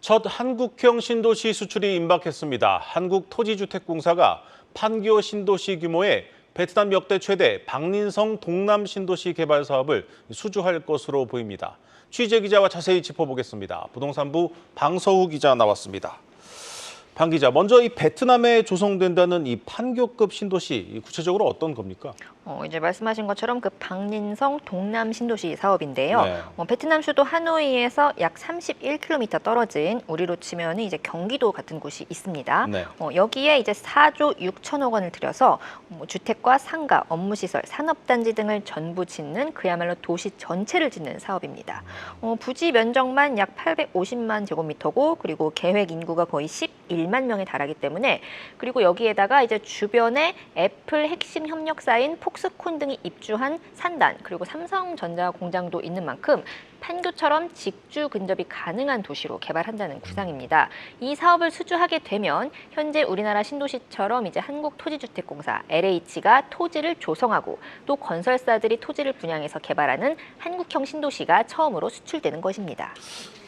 첫 한국형 신도시 수출이 임박했습니다. 한국토지주택공사가 판교 신도시 규모의 베트남 역대 최대 박린성 동남 신도시 개발 사업을 수주할 것으로 보입니다. 취재 기자와 자세히 짚어보겠습니다. 부동산부 방서우 기자 나왔습니다. 방 기자, 먼저 이 베트남에 조성된다는 이 판교급 신도시, 구체적으로 어떤 겁니까? 이제 말씀하신 것처럼 그 박린성 동남 신도시 사업인데요. 네. 베트남 수도 하노이에서 약 31km 떨어진 우리로 치면 이제 경기도 같은 곳이 있습니다. 네. 여기에 이제 4조 6천억 원을 들여서 주택과 상가, 업무시설, 산업단지 등을 전부 짓는 그야말로 도시 전체를 짓는 사업입니다. 부지 면적만 약 850만 제곱미터고 그리고 계획 인구가 거의 11만 명에 달하기 때문에 그리고 여기에다가 이제 주변에 애플 핵심 협력사인 폭스콘 등이 입주한 산단 그리고 삼성전자 공장도 있는 만큼 판교처럼 직주 근접이 가능한 도시로 개발한다는 구상입니다. 이 사업을 수주하게 되면 현재 우리나라 신도시처럼 이제 한국토지주택공사 LH가 토지를 조성하고 또 건설사들이 토지를 분양해서 개발하는 한국형 신도시가 처음으로 수출되는 것입니다.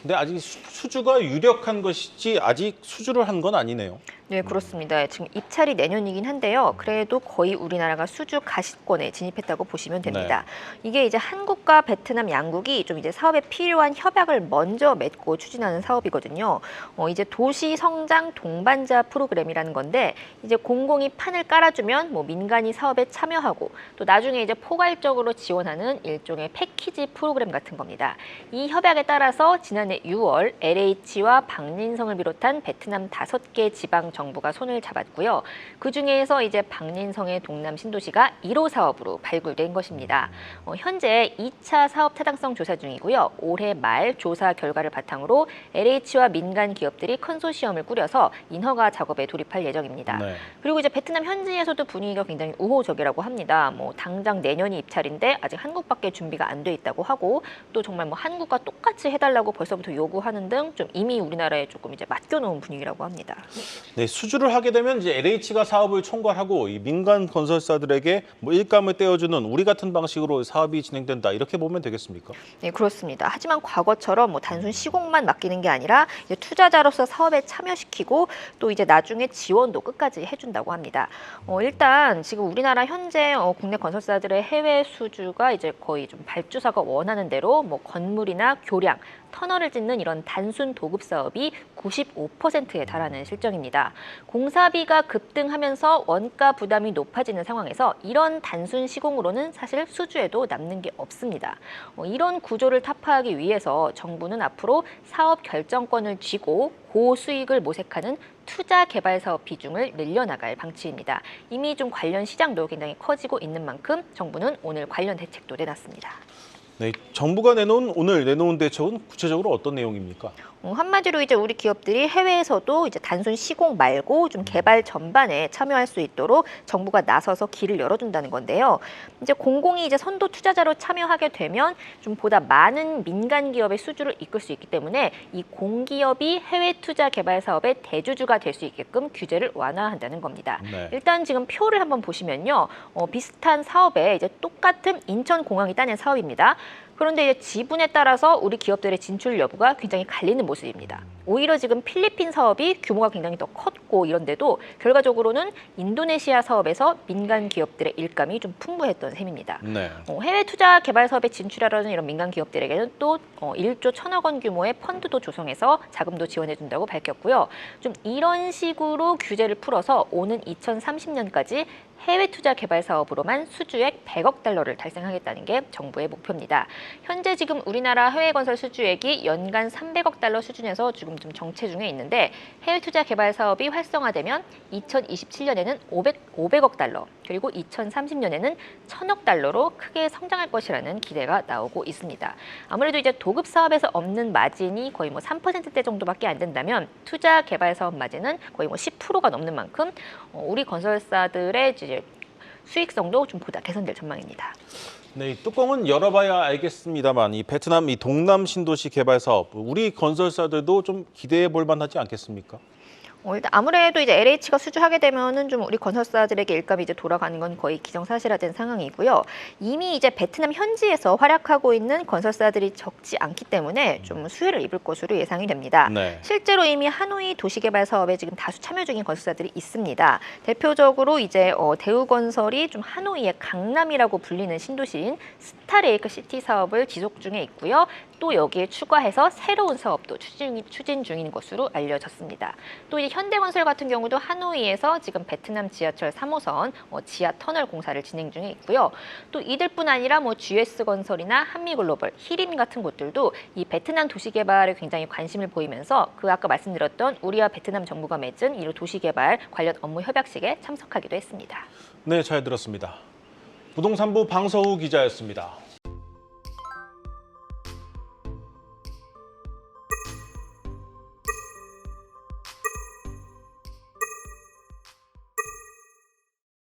근데 아직 수주가 유력한 것이지 아직 수주를 한 건 아니네요. 네, 그렇습니다. 지금 입찰이 내년이긴 한데요. 그래도 거의 우리나라가 수주 가시권에 진입했다고 보시면 됩니다. 이게 이제 한국과 베트남 양국이 좀 이제 사업에 필요한 협약을 먼저 맺고 추진하는 사업이거든요. 이제 도시 성장 동반자 프로그램이라는 건데 이제 공공이 판을 깔아주면 뭐 민간이 사업에 참여하고 또 나중에 이제 포괄적으로 지원하는 일종의 패키지 프로그램 같은 겁니다. 이 협약에 따라서 지난해 6월 LH와 박린성을 비롯한 베트남 5개 지방 정부가 손을 잡았고요. 그중에서 이제 박린성의 동남 신도시가 1호 사업으로 발굴된 것입니다. 현재 2차 사업 타당성 조사 중이고요. 올해 말 조사 결과를 바탕으로 LH와 민간 기업들이 컨소시엄을 꾸려서 인허가 작업에 돌입할 예정입니다. 네. 그리고 이제 베트남 현지에서도 분위기가 굉장히 우호적이라고 합니다. 뭐 당장 내년이 입찰인데 아직 한국밖에 준비가 안 돼 있다고 하고 또 정말 뭐 한국과 똑같이 해달라고 벌써부터 요구하는 등 좀 이미 우리나라에 조금 이제 맡겨놓은 분위기라고 합니다. 네, 수주를 하게 되면 이제 LH가 사업을 총괄하고 이 민간 건설사들에게 뭐 일감을 떼어주는 우리 같은 방식으로 사업이 진행된다 이렇게 보면 되겠습니까? 네, 그렇습니다. 하지만 과거처럼 뭐 단순 시공만 맡기는 게 아니라 이제 투자자로서 사업에 참여시키고 또 이제 나중에 지원도 끝까지 해준다고 합니다. 일단 지금 우리나라 현재 국내 건설사들의 해외 수주가 이제 거의 좀 발주사가 원하는 대로 뭐 건물이나 교량, 터널을 짓는 이런 단순 도급 사업이 95%에 달하는 실정입니다. 공사비가 급등하면서 원가 부담이 높아지는 상황에서 이런 단순 시공으로는 사실 수주에도 남는 게 없습니다. 이런 구조를 타파하기 위해서 정부는 앞으로 사업 결정권을 쥐고 고수익을 모색하는 투자 개발 사업 비중을 늘려나갈 방침입니다. 이미 좀 관련 시장도 굉장히 커지고 있는 만큼 정부는 오늘 관련 대책도 내놨습니다. 네, 정부가 오늘 내놓은 대책은 구체적으로 어떤 내용입니까? 한마디로 이제 우리 기업들이 해외에서도 이제 단순 시공 말고 좀 개발 전반에 참여할 수 있도록 정부가 나서서 길을 열어준다는 건데요. 이제 공공이 이제 선도 투자자로 참여하게 되면 좀 보다 많은 민간 기업의 수주를 이끌 수 있기 때문에 이 공기업이 해외 투자 개발 사업의 대주주가 될 수 있게끔 규제를 완화한다는 겁니다. 네. 일단 지금 표를 한번 보시면요, 비슷한 사업에 이제 똑같은 인천공항이 따낸 사업입니다. 그런데 이제 지분에 따라서 우리 기업들의 진출 여부가 굉장히 갈리는 모습입니다. 오히려 지금 필리핀 사업이 규모가 굉장히 더 컸고 이런데도 결과적으로는 인도네시아 사업에서 민간 기업들의 일감이 좀 풍부했던 셈입니다. 네. 해외 투자 개발 사업에 진출하려는 이런 민간 기업들에게는 또 1조 1,000억 원 규모의 펀드도 조성해서 자금도 지원해준다고 밝혔고요. 좀 이런 식으로 규제를 풀어서 오는 2030년까지 해외 투자 개발 사업으로만 수주액 100억 달러를 달성하겠다는 게 정부의 목표입니다. 현재 지금 우리나라 해외 건설 수주액이 연간 300억 달러 수준에서 지금 좀 정체 중에 있는데 해외 투자 개발 사업이 활성화되면 2027년에는 500억 달러 그리고 2030년에는 1,000억 달러로 크게 성장할 것이라는 기대가 나오고 있습니다. 아무래도 이제 도급 사업에서 없는 마진이 거의 뭐 3%대 정도밖에 안 된다면 투자 개발 사업 마진은 거의 뭐 10%가 넘는 만큼 우리 건설사들의 이제 수익성도 좀 보다 개선될 전망입니다. 네, 이 뚜껑은 열어봐야 알겠습니다만 이 베트남 이 동남 신도시 개발 사업 우리 건설사들도 좀 기대해 볼 만하지 않겠습니까? 일단 아무래도 이제 LH가 수주하게 되면은 좀 우리 건설사들에게 일감이 이제 돌아가는 건 거의 기정사실화된 상황이고요. 이미 이제 베트남 현지에서 활약하고 있는 건설사들이 적지 않기 때문에 좀 수혜를 입을 것으로 예상이 됩니다. 네. 실제로 이미 하노이 도시개발 사업에 지금 다수 참여 중인 건설사들이 있습니다. 대표적으로 이제 대우건설이 좀 하노이의 강남이라고 불리는 신도시인 스타레이크 시티 사업을 지속 중에 있고요. 또 여기에 추가해서 새로운 사업도 추진 중인 것으로 알려졌습니다. 또 이제 현대건설 같은 경우도 하노이에서 지금 베트남 지하철 3호선 지하 터널 공사를 진행 중에 있고요. 또 이들뿐 아니라 GS건설이나 한미글로벌, 히림 같은 곳들도 이 베트남 도시개발에 굉장히 관심을 보이면서 그 아까 말씀드렸던 우리와 베트남 정부가 맺은 이 도시개발 관련 업무 협약식에 참석하기도 했습니다. 네, 잘 들었습니다. 부동산부 방서우 기자였습니다.